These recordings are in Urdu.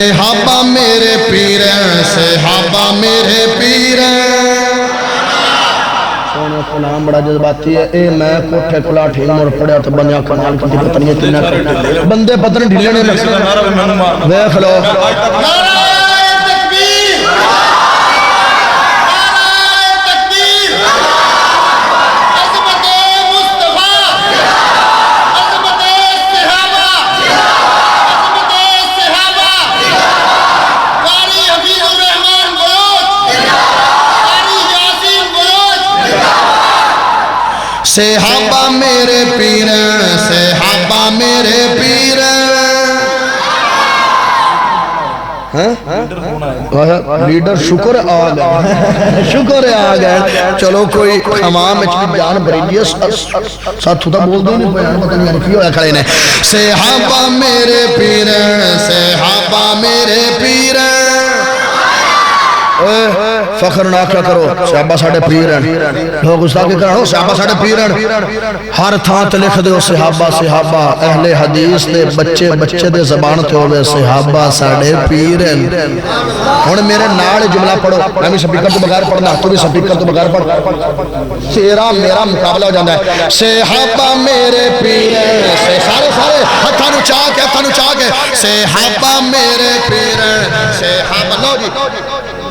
صحابہ میرے پیر ہیں، صحابہ میرے پیر ہیں۔ سونے کلام بڑا جذباتی ہے۔ اے میں کوٹھے کلا ٹھیل مر پڑیا تو بنیا کمال کی پتنی اتنا کرتے بندے پتن ڈھیلے نے لگتے ویخ لو صحابہ میرے پیر ہیں، صحابہ میرے پیر ہیں۔ لیڈر شکر آ گئے، شکر آ گئے۔ چلو کوئی خمام اچھی جان بریلیے ساتھ ہوتا بول دو نہیں پہنے پتہ نہیں رکھی ہویا کھڑے نے۔ صحابہ میرے پیر ہیں، صحابہ میرے پیر ہیں۔ فخر نہ کیا کرو صحابہ ساڑھے پیر ہیں، لوگ اس طرح کرو صحابہ ساڑھے پیر ہیں۔ ہر تھان تے لکھ دے صحابہ صحابہ اہل حدیث دے بچے بچے دے زبان تے ہوئے صحابہ ساڑھے پیر ہیں۔ ہن میرے نال جملہ پڑھو، میں بھی سپیکر تو بغیر پڑھنا، تو بھی سپیکر تو بغیر پڑھ، تیرا میرا مقابلہ ہو جاندہ ہے۔ صحابہ میرے پیر ہیں، سارے سارے ہتھاں نو چاک ہے، ہتھاں نو چاک ہے۔ صحابہ میرے پیر ہیں، صحابہ لو جی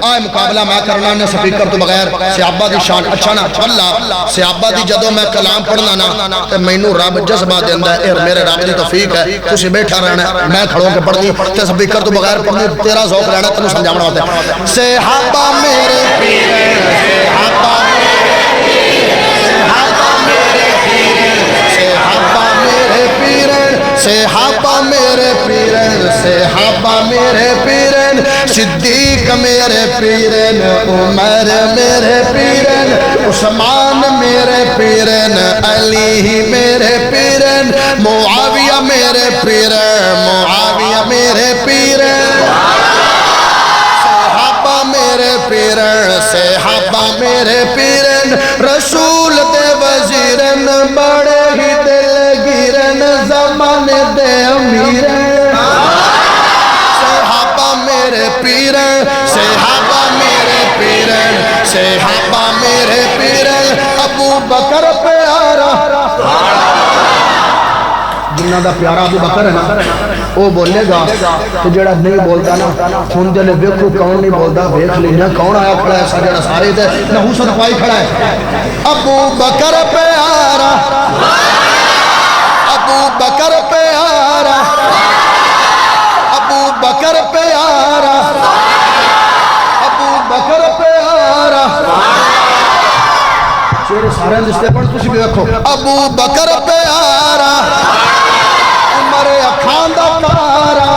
آئے مقابلہ میں کرنا نے سپیکر تو بغیر صحابہ دی شان اچھا نا اللہ صحابہ دی جدو میں کلام پڑھنا نا تے مینوں رب جذبہ دیندا ہے، میرے رب دی توفیق ہے، تسی بیٹھا رہنا ہے، میں کھڑوں کے پڑھنی تے سپیکر تو بغیر پڑھنی، تیرا ذوق رہنا تینوں سمجھاونا ہوتا ہے۔ صحابہ میرے پیر ہیں، صحابہ صحابہ میرے پیر ہیں، صحابہ میرے پیر ہیں۔ صدیق میرے پیر ہیں، عمر میرے پیر ہیں، عثمان میرے پیر ہیں، علی میرے پیر ہیں، معاویہ میرے پیر ہیں، معاویہ میرے پیر ہیں۔ صحابہ میرے پیر ہیں، صحابہ میرے پیر ہیں۔ رسول دے وزیرن بڑے ہی دل گیرن زمانے دے امیرن۔ صحابہ میرے پیر ہیں، صحابہ میرے پیر ہیں، صحابہ میرے پیر ہیں۔ ابو بکر پیارا جنہ دا پیارا ابو بکر ہے نا وہ بولے گا تو جڑا نہیں بولتا نا ہن دے ویکھو کون نہیں بولتا ویکھ لینا کون آیا کھڑا ہے سا جڑا سارے تے نحوست پائی کھڑا ہے۔ ابو بکر پیارا ابو بکر پیارا ابو بکر پیارا ابو بکر پیارا چہرے سارے دستے پڑھ تسی بھی دیکھو۔ ابو بکر پیارا عمر اکھان دا پارا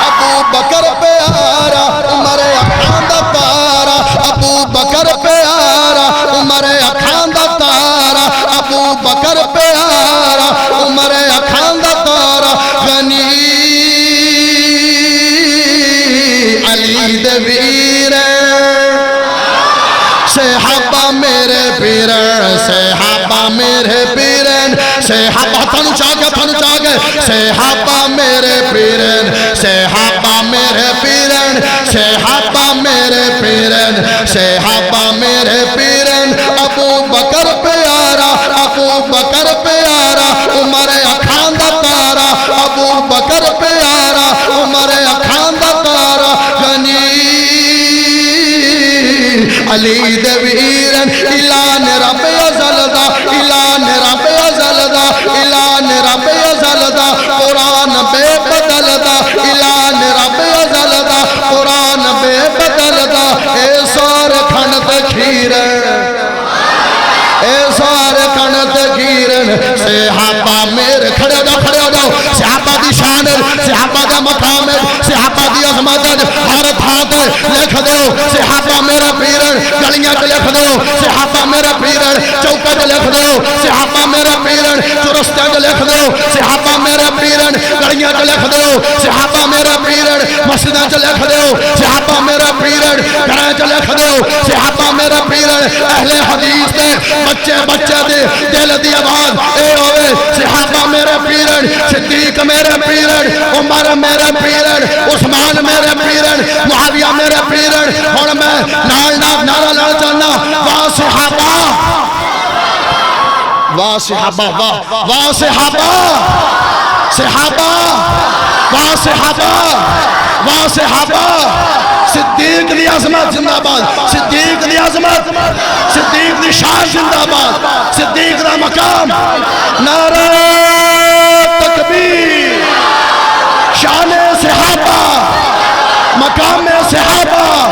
ابو بکر پیارا عمر اکھان دا پارا ابو بکر پیارا عمر اکھان دا تارا ابو بکر پیارا عمر اکھان دا تارا غنی علی دے ویر صحابہ میرے پیر ہیں، صحابہ میرے پیر ہیں۔ صحابہ تھانو چاہے تھانو چاہے صحابہ میرے پیر ہیں، صحابہ میرے پیر ہیں، صحابہ میرے پیر ہیں، صحابہ میرے پیر ہیں۔ ابو بکر پیارا ابو بکر پیارا عمر اکھان دا تارا ابو بکر پیارا عمر اکھان دا تارا غنی علی دے ویرن۔ اعلان رب ازل دا اعلان رب ازل دا اعلان رب ازل دا قرآن بے بدل دا اعلان رب ازل دا قرآن بے بدل دا۔ اے سارے کھنت کھیرن اے سارے کھنت کھیرن۔ صحابہ میرے کھڑے ہو جاؤ کھڑے ہو جاؤ صحابہ دی شان صحابہ دا مقام صحابہ دی عظمت ہر تھان تے لکھ دو صحابہ میرے پیرن۔ گلیاں تے لکھ دو صحابہ میرے پیرن، چوکے تے لکھ دو صحابہ میرے پیرن، چرستے تے لکھ دو صحابہ میرے پیرن، گلیاں تے لکھ دو صحابہ میرے پیرن، مسجداں تے لکھ دو صحابہ میرے پیرن۔ پیرن گھریں چ لکھ دیو صحابہ میرے پیرن اہل حدیث دے بچے بچے دے دل دی آواز اے ہوئے صحابہ میرے پیرن صدیق میرے پیرن عمر میرے پیرن عثمان میرے پیرن معاویہ میرے پیرن ہن میں نال نعرہ لڑ چلنا واہ صحابہ واہ صحابہ واہ صحابہ صحابہ واہ صحابہ واہ صحابہ صدیق دی عظمت زندہ باد صدیق دی عظمت صدیق دی شان زندہ باد صدیق دا مقام نعرہ تکبیر شان صحابہ مقام صحابہ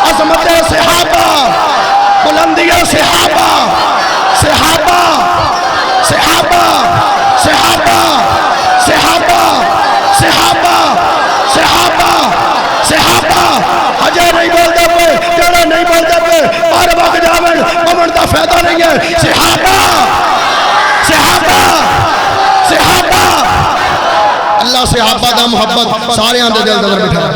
عظمت صحابہ بلندی صحابہ صحابہ صحابہ صحابہ صحابہ صحابہ صحابہ صحابہ اجے نہیں بولتے پہ جڑے نہیں بولتے پہ ہر وقت جاون پمن دا فائدہ نہیں ہے صحابہ صحابہ صحابہ اللہ صحابہ دا محبت سارے اندر دل اندر بٹھا